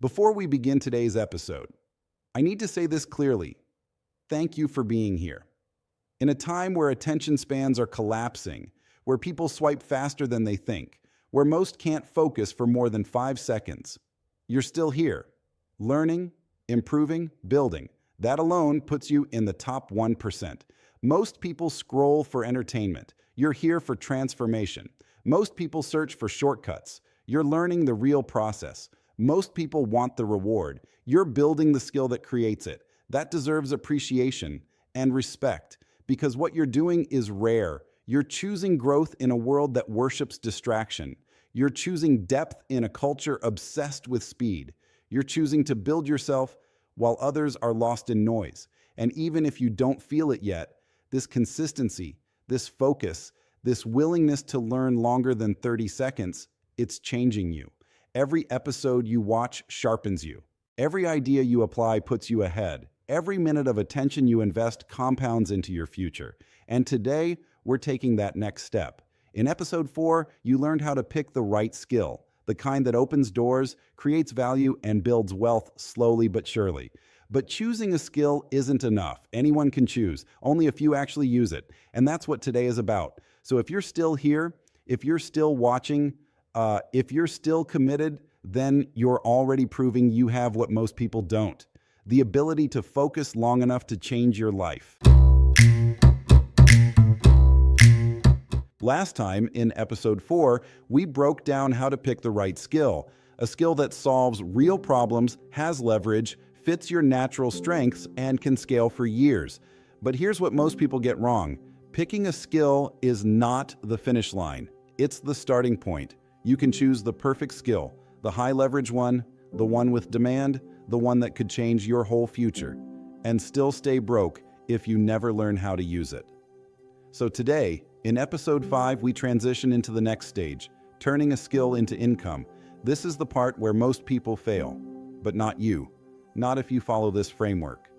Before we begin today's episode, I need to say this clearly. Thank you for being here. In a time where attention spans are collapsing, where people swipe faster than they think, where most can't focus for more than 5 seconds, you're still here, learning, improving, building. That alone puts you in the top 1%. Most people scroll for entertainment. You're here for transformation. Most people search for shortcuts. You're learning the real process. Most people want the reward. You're building the skill that creates it. That deserves appreciation and respect because what you're doing is rare. You're choosing growth in a world that worships distraction. You're choosing depth in a culture obsessed with speed. You're choosing to build yourself while others are lost in noise. And even if you don't feel it yet, this consistency, this focus, this willingness to learn longer than 30 seconds, it's changing you. Every episode you watch sharpens you. Every idea you apply puts you ahead. Every minute of attention you invest compounds into your future. And today, we're taking that next step. In episode 4, you learned how to pick the right skill, the kind that opens doors, creates value, and builds wealth slowly but surely. But choosing a skill isn't enough. Anyone can choose. Only a few actually use it. And that's what today is about. So if you're still here, if you're still watching, if you're still committed, then you're already proving you have what most people don't. The ability to focus long enough to change your life. Last time, in episode 4, we broke down how to pick the right skill. A skill that solves real problems, has leverage, fits your natural strengths, and can scale for years. But here's what most people get wrong. Picking a skill is not the finish line. It's the starting point. You can choose the perfect skill, the high leverage one, the one with demand, the one that could change your whole future, and still stay broke if you never learn how to use it. So today, in episode 5, we transition into the next stage, turning a skill into income. This is the part where most people fail, but not you. Not if you follow this framework.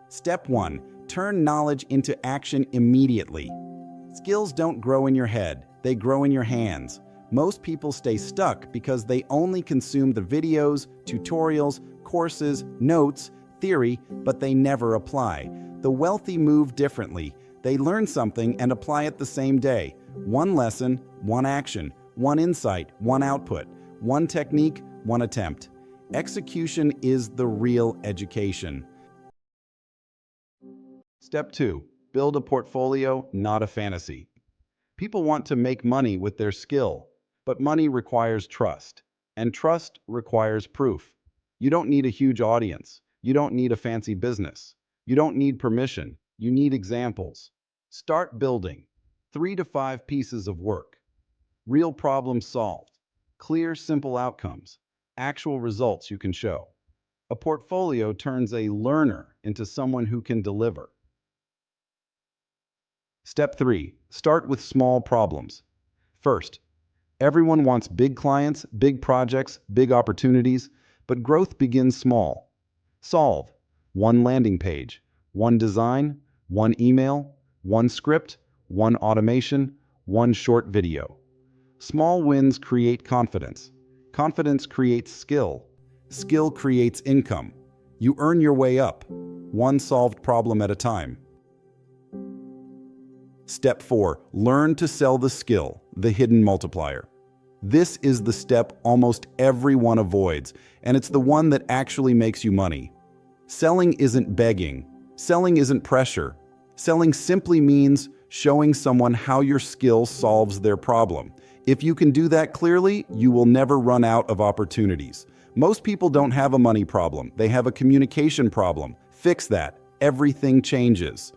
Step 1. Turn knowledge into action immediately. Skills don't grow in your head, they grow in your hands. Most people stay stuck because they only consume the videos, tutorials, courses, notes, theory, but they never apply. The wealthy move differently. They learn something and apply it the same day. One lesson, one action, one insight, one output, one technique, one attempt. Execution is the real education. Step 2. Build a portfolio, not a fantasy. People want to make money with their skill, but money requires trust, and trust requires proof. You don't need a huge audience. You don't need a fancy business. You don't need permission. You need examples. Start building. 3 to 5 pieces of work. Real problems solved. Clear, simple outcomes. Actual results you can show. A portfolio turns a learner into someone who can deliver. Step 3. Start with small problems. First, everyone wants big clients, big projects, big opportunities, but growth begins small. Solve. One landing page, one design, one email, one script, one automation, one short video. Small wins create confidence. Confidence creates skill. Skill creates income. You earn your way up, one solved problem at a time. Step 4. Learn to sell the skill, the hidden multiplier. This is the step almost everyone avoids, and it's the one that actually makes you money. Selling isn't begging. Selling isn't pressure. Selling simply means showing someone how your skill solves their problem. If you can do that clearly, you will never run out of opportunities. Most people don't have a money problem. They have a communication problem. Fix that. Everything changes.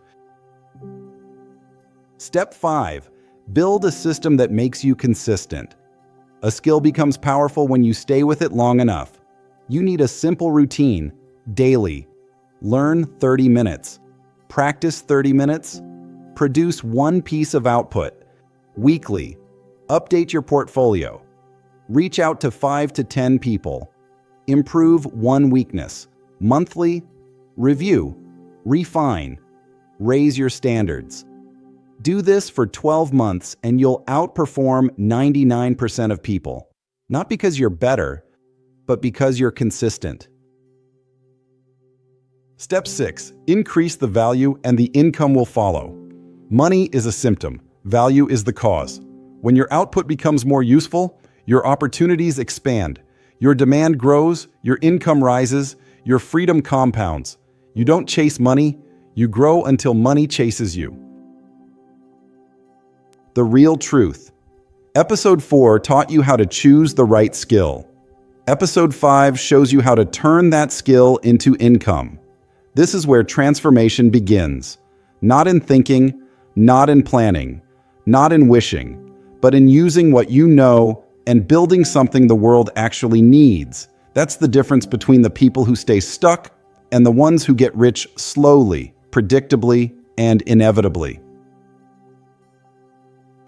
Step 5. Build a system that makes you consistent. A skill becomes powerful when you stay with it long enough. You need a simple routine, daily. Learn 30 minutes. Practice 30 minutes. Produce one piece of output. Weekly. Update your portfolio. Reach out to 5 to 10 people. Improve one weakness. Monthly. Review. Refine. Raise your standards. Do this for 12 months and you'll outperform 99% of people. Not because you're better, but because you're consistent. Step 6. Increase the value and the income will follow. Money is a symptom. Value is the cause. When your output becomes more useful, your opportunities expand. Your demand grows, your income rises, your freedom compounds. You don't chase money, you grow until money chases you. The real truth. Episode 4 taught you how to choose the right skill. Episode 5 shows you how to turn that skill into income. This is where transformation begins. Not in thinking, not in planning, not in wishing, but in using what you know and building something the world actually needs. That's the difference between the people who stay stuck and the ones who get rich slowly, predictably, and inevitably.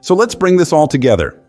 So let's bring this all together.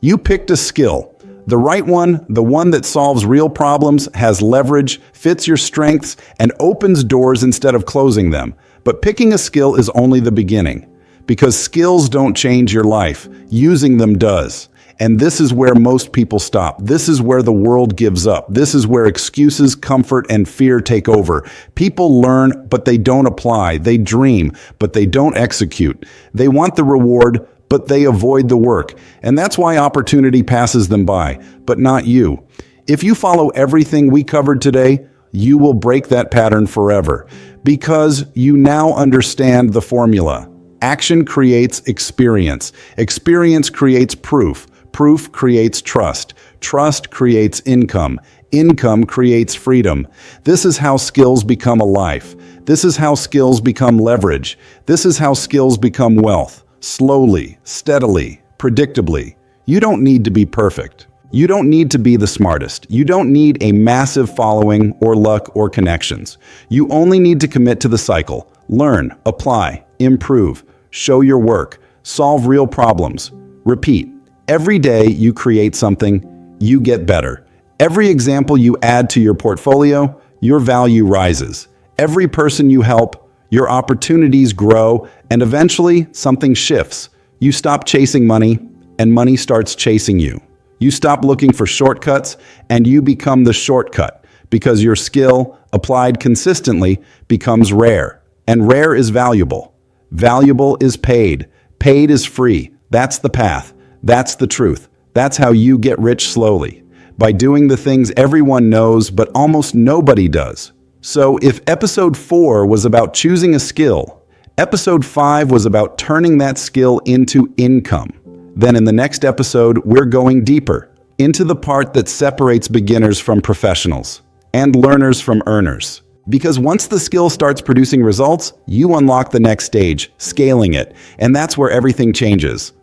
You picked a skill. The right one, the one that solves real problems, has leverage, fits your strengths, and opens doors instead of closing them. But picking a skill is only the beginning. Because skills don't change your life, using them does. And this is where most people stop. This is where the world gives up. This is where excuses, comfort, and fear take over. People learn, but they don't apply. They dream, but they don't execute. They want the reward, but they avoid the work. And that's why opportunity passes them by, but not you. If you follow everything we covered today, you will break that pattern forever. Because you now understand the formula. Action creates experience. Experience creates proof. Proof creates trust. Trust creates income. Income creates freedom. This is how skills become a life. This is how skills become leverage. This is how skills become wealth. Slowly, steadily, predictably. You don't need to be perfect. You don't need to be the smartest. You don't need a massive following or luck or connections. You only need to commit to the cycle. Learn, apply, improve, show your work, solve real problems. Repeat. Every day you create something, you get better. Every example you add to your portfolio, your value rises. Every person you help, your opportunities grow, and eventually something shifts. You stop chasing money, and money starts chasing you. You stop looking for shortcuts, and you become the shortcut, because your skill, applied consistently, becomes rare. And rare is valuable. Valuable is paid. Paid is free. That's the path. That's the truth. That's how you get rich slowly. By doing the things everyone knows but almost nobody does. So if episode 4 was about choosing a skill, episode 5 was about turning that skill into income. Then in the next episode, we're going deeper into the part that separates beginners from professionals and learners from earners. Because once the skill starts producing results, you unlock the next stage, scaling it, and that's where everything changes.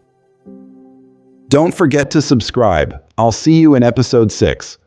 Don't forget to subscribe. I'll see you in episode 6.